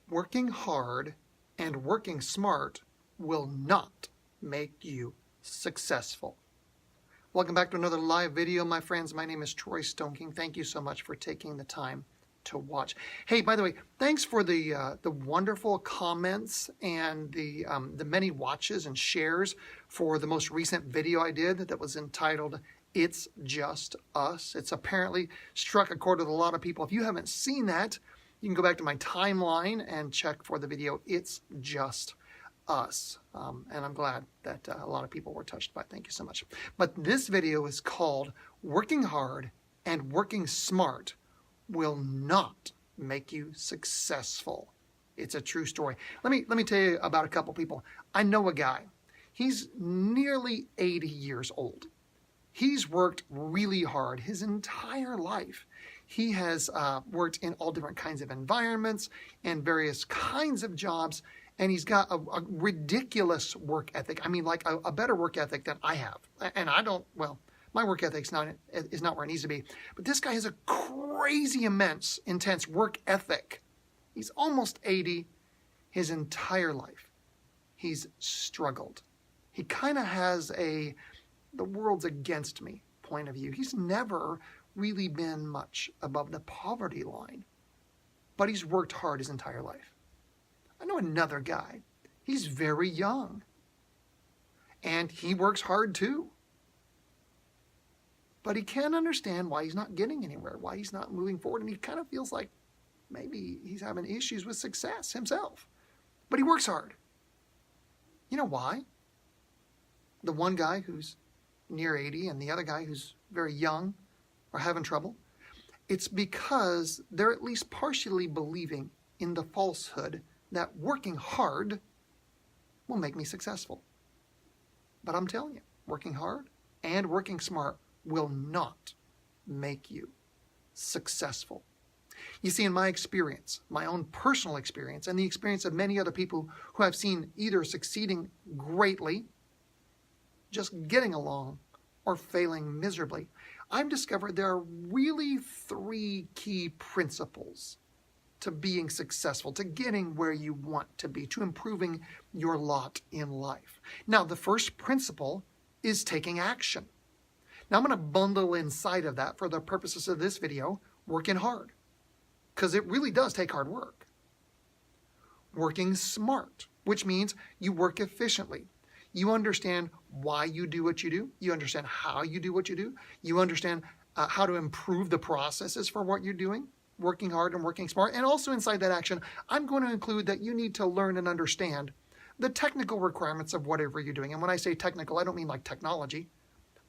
Working hard and working smart will not make you successful. Welcome back to another live video, my friends. My name is Troy Stoneking. Thank you so much for taking the time to watch. Hey, by the way, thanks for the wonderful comments and the many watches and shares for the most recent video I did that was entitled "It's Just Us." It's apparently struck a chord with a lot of people. If you haven't seen that, you can go back to my timeline and check for the video "It's Just Us." And I'm glad that a lot of people were touched by it. Thank you so much. But this video is called "Working Hard and Working Smart Will Not Make You Successful." It's a true story. Let me tell you about a couple people. I know a guy. He's nearly 80 years old. He's worked really hard his entire life. He has worked in all different kinds of environments and various kinds of jobs, and he's got a ridiculous work ethic. I mean, like a better work ethic than I have. And I don't, well, my work ethic is not where it needs to be. But this guy has a crazy, intense work ethic. He's almost 80. His entire life, he's struggled. He kind of has the world's against me point of view. He's never really been much above the poverty line, but he's worked hard his entire life. I know another guy. He's very young, and he works hard too. But he can't understand why he's not getting anywhere, why he's not moving forward, and he kind of feels like maybe he's having issues with success himself. But he works hard. You know why? The one guy who's near 80 and the other guy who's very young are having trouble. It's because they're at least partially believing in the falsehood that working hard will make me successful. But I'm telling you, working hard and working smart will not make you successful. You see, in my experience, my own personal experience, and the experience of many other people who I've seen either succeeding greatly, just getting along, or failing miserably, I've discovered there are really three key principles to being successful, to getting where you want to be, to improving your lot in life. Now, the first principle is taking action. Now, I'm going to bundle inside of that, for the purposes of this video, working hard, because it really does take hard work. Working smart, which means you work efficiently. You understand why you do what you do. You understand how you do what you do. You understand how to improve the processes for what you're doing, working hard and working smart. And also inside that action, I'm going to include that you need to learn and understand the technical requirements of whatever you're doing. And when I say technical, I don't mean like technology.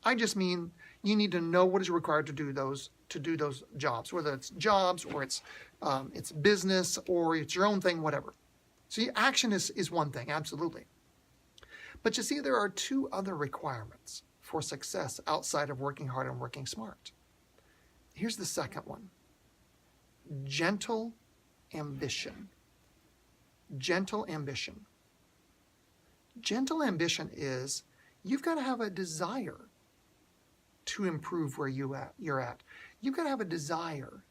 I just mean you need to know what is required to do those jobs, whether it's jobs or it's business or it's your own thing, whatever. So action is one thing, absolutely. But you see, there are two other requirements for success outside of working hard and working smart. Here's the second one. Gentle ambition. Gentle ambition. Gentle ambition is you've got to have a desire to improve where you're at. You've got to have a desire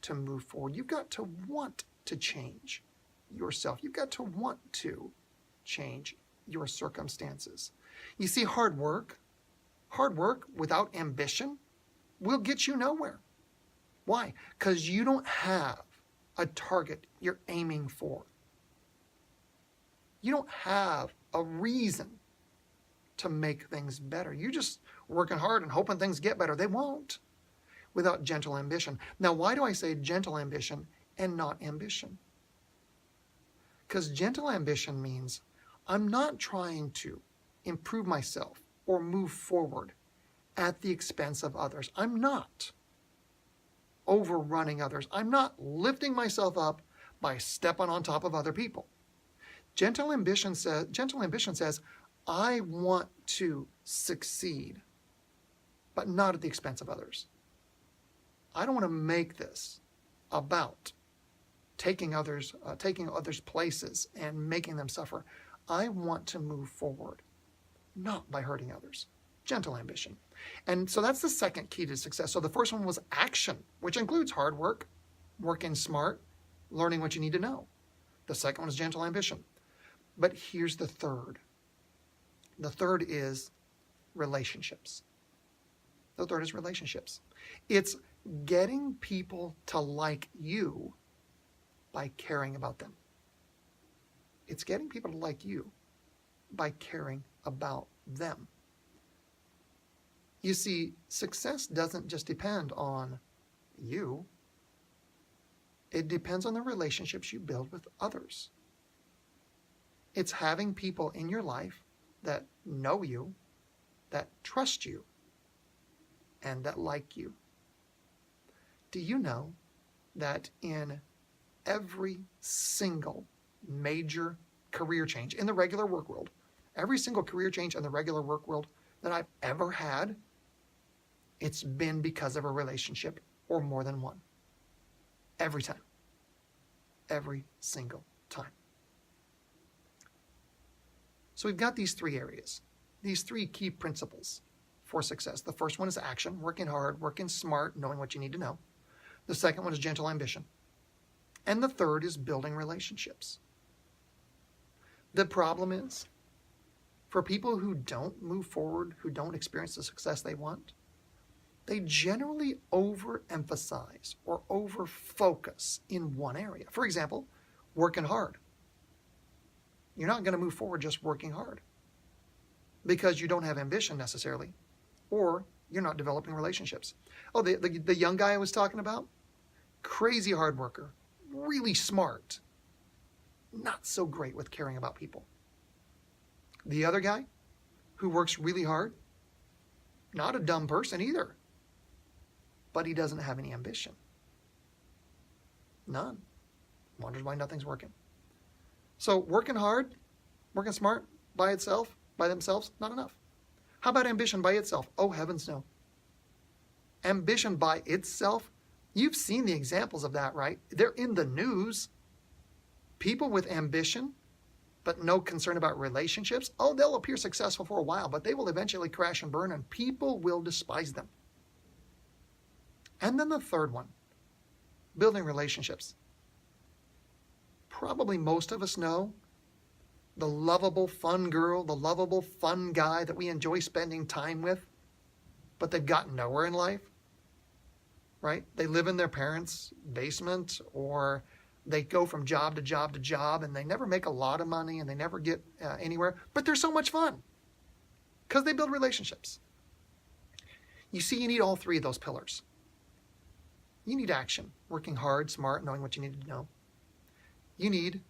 to move forward. You've got to want to change yourself. You've got to want to change your circumstances. You see, hard work without ambition will get you nowhere. Why? Because you don't have a target you're aiming for. You don't have a reason to make things better. You're just working hard and hoping things get better. They won't without gentle ambition. Now, why do I say gentle ambition and not ambition? Because gentle ambition means I'm not trying to improve myself or move forward at the expense of others. I'm not overrunning others. I'm not lifting myself up by stepping on top of other people. Gentle ambition says, I want to succeed, but not at the expense of others. I don't want to make this about taking others' places and making them suffer. I want to move forward, not by hurting others. Gentle ambition. And so that's the second key to success. So the first one was action, which includes hard work, working smart, learning what you need to know. The second one is gentle ambition. But here's the third. The third is relationships. The third is relationships. It's getting people to like you by caring about them. It's getting people to like you by caring about them. You see, success doesn't just depend on you. It depends on the relationships you build with others. It's having people in your life that know you, that trust you, and that like you. Do you know that in every single major career change in the regular work world, every single career change in the regular work world that I've ever had, it's been because of a relationship or more than one. Every time. Every single time. So we've got these three areas, these three key principles for success. The first one is action, working hard, working smart, knowing what you need to know. The second one is gentle ambition. And the third is building relationships. The problem is, for people who don't move forward, who don't experience the success they want, they generally overemphasize or overfocus in one area. For example, working hard. You're not going to move forward just working hard because you don't have ambition necessarily, or you're not developing relationships. Oh, the young guy I was talking about, crazy hard worker, really smart, not so great with caring about people. The other guy who works really hard, not a dumb person either, but he doesn't have any ambition. None. Wonders why nothing's working. So working hard, working smart by itself, by themselves, not enough. How about ambition by itself? Oh, heavens no. Ambition by itself, you've seen the examples of that, right? They're in the news. People with ambition, but no concern about relationships, oh, they'll appear successful for a while, but they will eventually crash and burn, and people will despise them. And then the third one, building relationships. Probably most of us know the lovable, fun girl, the lovable, fun guy that we enjoy spending time with, but they've gotten nowhere in life, right? They live in their parents' basement, or they go from job to job to job, and they never make a lot of money, and they never get anywhere, but they're so much fun because they build relationships. You see, you need all three of those pillars. You need action, working hard, smart, knowing what you need to know. You need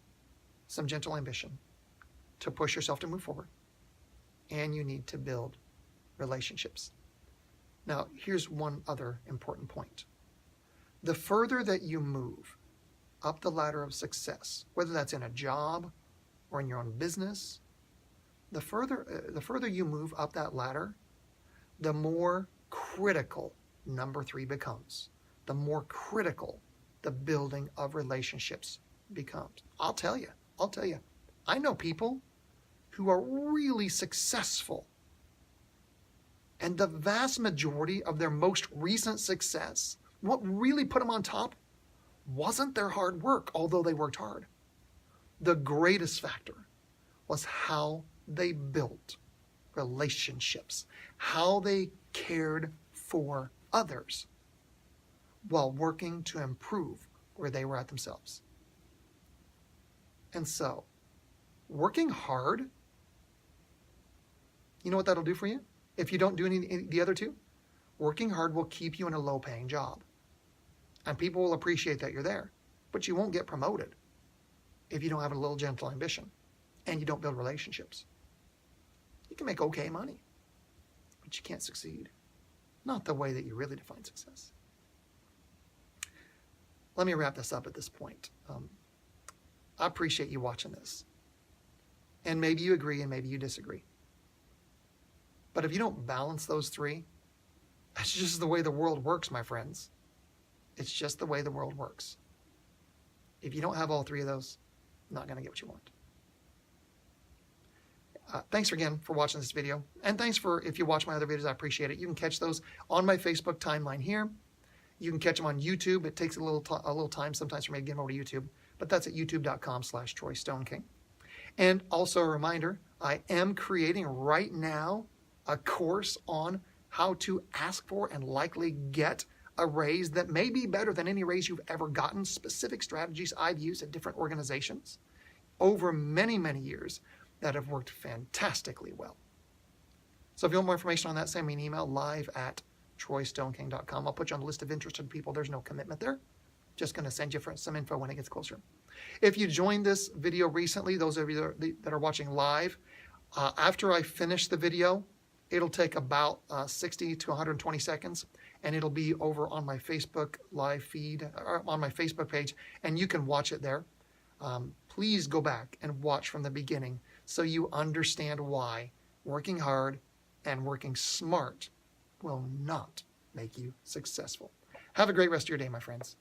some gentle ambition to push yourself to move forward. And you need to build relationships. Now, here's one other important point. The further that you move up the ladder of success, whether that's in a job or in your own business, the further you move up that ladder, the more critical number 3 becomes. The more critical the building of relationships becomes. I'll tell you, I know people who are really successful, and the vast majority of their most recent success, what really put them on top, wasn't their hard work, although they worked hard. The greatest factor was how they built relationships, how they cared for others while working to improve where they were at themselves. And so, working hard, you know what that'll do for you? If you don't do any of the other two, working hard will keep you in a low-paying job. And people will appreciate that you're there. But you won't get promoted if you don't have a little gentle ambition and you don't build relationships. You can make okay money, but you can't succeed. Not the way that you really define success. Let me wrap this up at this point. I appreciate you watching this. And maybe you agree and maybe you disagree. But if you don't balance those three, that's just the way the world works, my friends. It's just the way the world works. If you don't have all three of those, you're not going to get what you want. Thanks again for watching this video. And thanks for, if you watch my other videos, I appreciate it. You can catch those on my Facebook timeline here. You can catch them on YouTube. It takes a little time sometimes for me to get them over to YouTube, but that's at youtube.com/Troy Stone King. And also a reminder, I am creating right now a course on how to ask for and likely get a raise that may be better than any raise you've ever gotten, specific strategies I've used at different organizations over many, many years that have worked fantastically well. So if you want more information on that, send me an email, live@troystoneking.com. I'll put you on the list of interested people. There's no commitment there. Just going to send you some info when it gets closer. If you joined this video recently, those of you that are watching live, after I finish the video, it'll take about 60 to 120 seconds, and it'll be over on my Facebook live feed, or on my Facebook page, and you can watch it there. Please go back and watch from the beginning so you understand why working hard and working smart will not make you successful. Have a great rest of your day, my friends.